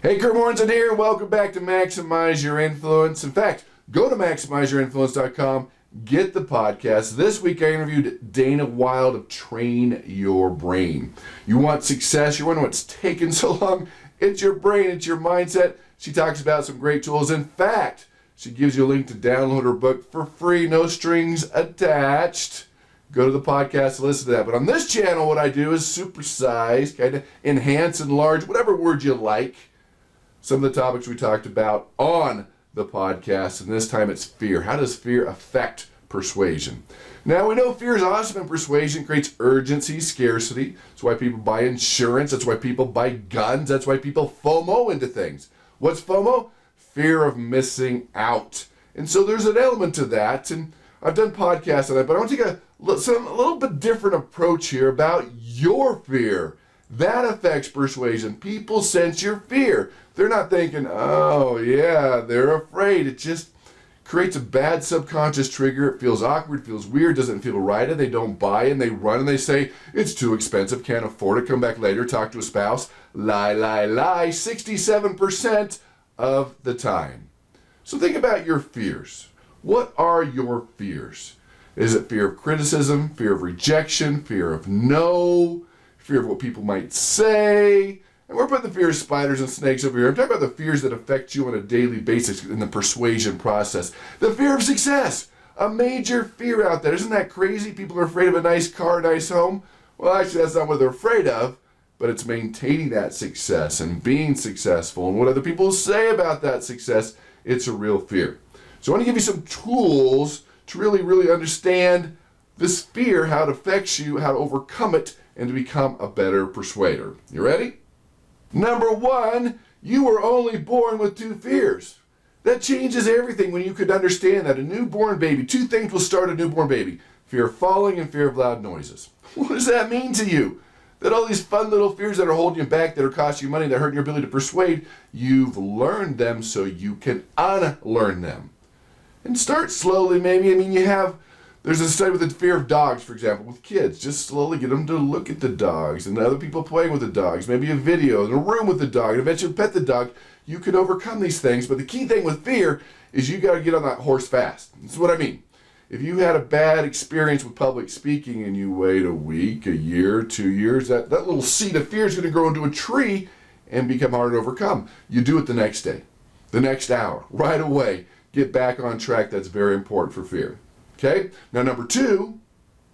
Hey, Kurt Morrison here. Welcome back to Maximize Your Influence. In fact, go to MaximizeYourInfluence.com, get the podcast. This week I interviewed Dana Wilde of Train Your Brain. You want success? You're wondering what's taking so long? It's your brain, it's your mindset. She talks about some great tools. In fact, she gives you a link to download her book for free, no strings attached. Go to the podcast to listen to that. But on this channel, what I do is supersize, kind of enhance, enlarge, whatever word you like, some of the topics we talked about on the podcast, and this time it's fear. How does fear affect persuasion? Now, we know fear is awesome, and persuasion creates urgency, scarcity. That's why people buy insurance. That's why people buy guns. That's why people FOMO into things. What's FOMO? Fear of missing out. And so there's an element to that, and I've done podcasts on that, but I want to take a little bit different approach here about your fear. That affects persuasion. People sense your fear. They're not thinking, oh yeah, they're afraid. It just creates a bad subconscious trigger. It feels awkward, feels weird, doesn't feel right, and they don't buy, and they run, and they say, it's too expensive, can't afford it, come back later, talk to a spouse. Lie, 67% of the time. So think about your fears. What are your fears? Is it fear of criticism, fear of rejection, fear of no, fear of what people might say? And we're putting the fear of spiders and snakes over here. I'm talking about the fears that affect you on a daily basis in the persuasion process. The fear of success, a major fear out there. Isn't that crazy? People are afraid of a nice car, nice home. Well, actually, that's not what they're afraid of, but it's maintaining that success and being successful and what other people say about that success. It's a real fear. So I want to give you some tools to really understand this fear, how it affects you, how to overcome it, and to become a better persuader. You ready? Number one, you were only born with two fears. That changes everything when you could understand that. A newborn baby, two things will start a newborn baby: fear of falling and fear of loud noises. What does that mean to you? That all these fun little fears that are holding you back, that are costing you money, that hurt your ability to persuade, you've learned them so you can unlearn them. And start slowly, maybe. There's a study with the fear of dogs, for example, with kids. Just slowly get them to look at the dogs and other people playing with the dogs. Maybe a video in a room with the dog, and eventually pet the dog. You can overcome these things, but the key thing with fear is you got to get on that horse fast. This is what I mean. If you had a bad experience with public speaking and you wait a week, a year, 2 years, that little seed of fear is going to grow into a tree and become hard to overcome. You do it the next day, the next hour, right away. Get back on track. That's very important for fear. Okay? Now, number two,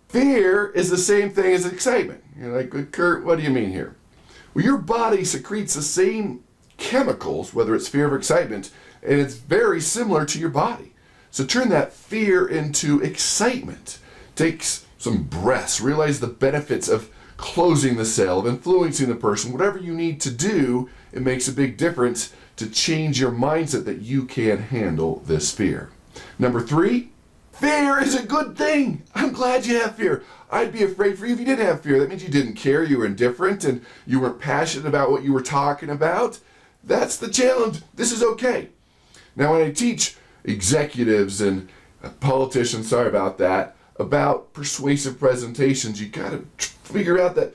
fear is the same thing as excitement. You're like, Kurt, what do you mean here? Well, your body secretes the same chemicals, whether it's fear or excitement, and it's very similar to your body. So turn that fear into excitement. Take some breaths. Realize the benefits of closing the sale, of influencing the person. Whatever you need to do, it makes a big difference to change your mindset that you can handle this fear. Number three, fear is a good thing. I'm glad you have fear. I'd be afraid for you if you didn't have fear. That means you didn't care, you were indifferent, and you weren't passionate about what you were talking about. That's the challenge. This is okay. Now, when I teach executives and politicians, about persuasive presentations, you got to figure out that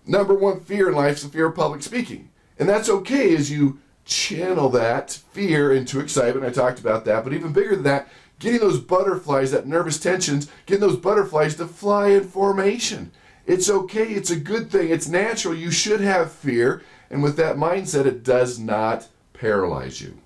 number one fear in life is the fear of public speaking. And that's okay as you channel that fear into excitement. I talked about that, but even bigger than that, getting those butterflies, that nervous tensions, getting those butterflies to fly in formation. It's okay. It's a good thing. It's natural. You should have fear. And with that mindset, it does not paralyze you.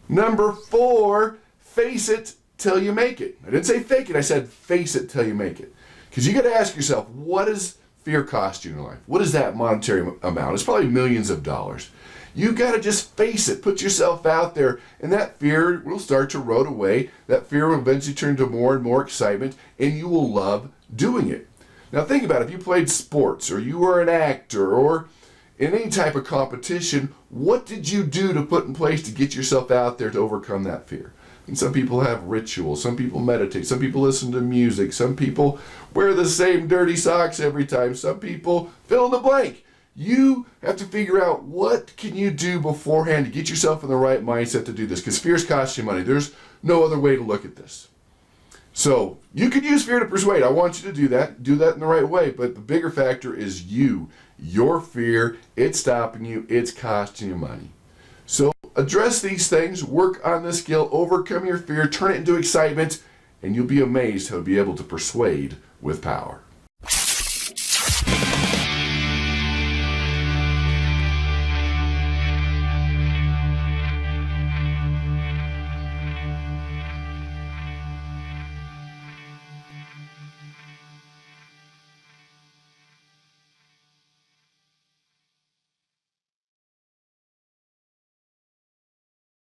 Number four, face it till you make it. I didn't say fake it. I said face it till you make it. Because you got to ask yourself, what does fear cost you in your life? What is that monetary amount? It's probably millions of dollars. You got to just face it, put yourself out there, and that fear will start to erode away. That fear will eventually turn to more and more excitement, and you will love doing it. Now think about it. If you played sports, or you were an actor, or in any type of competition, what did you do to put in place to get yourself out there to overcome that fear? And some people have rituals, some people meditate, some people listen to music, some people wear the same dirty socks every time, some people fill in the blank. You have to figure out what can you do beforehand to get yourself in the right mindset to do this, because fears cost you money. There's no other way to look at this. So you could use fear to persuade. I want you to do that in the right way, but the bigger factor is you. Your fear, it's stopping you, it's costing you money. So address these things, work on this skill, overcome your fear, turn it into excitement, and you'll be amazed how to be able to persuade with power.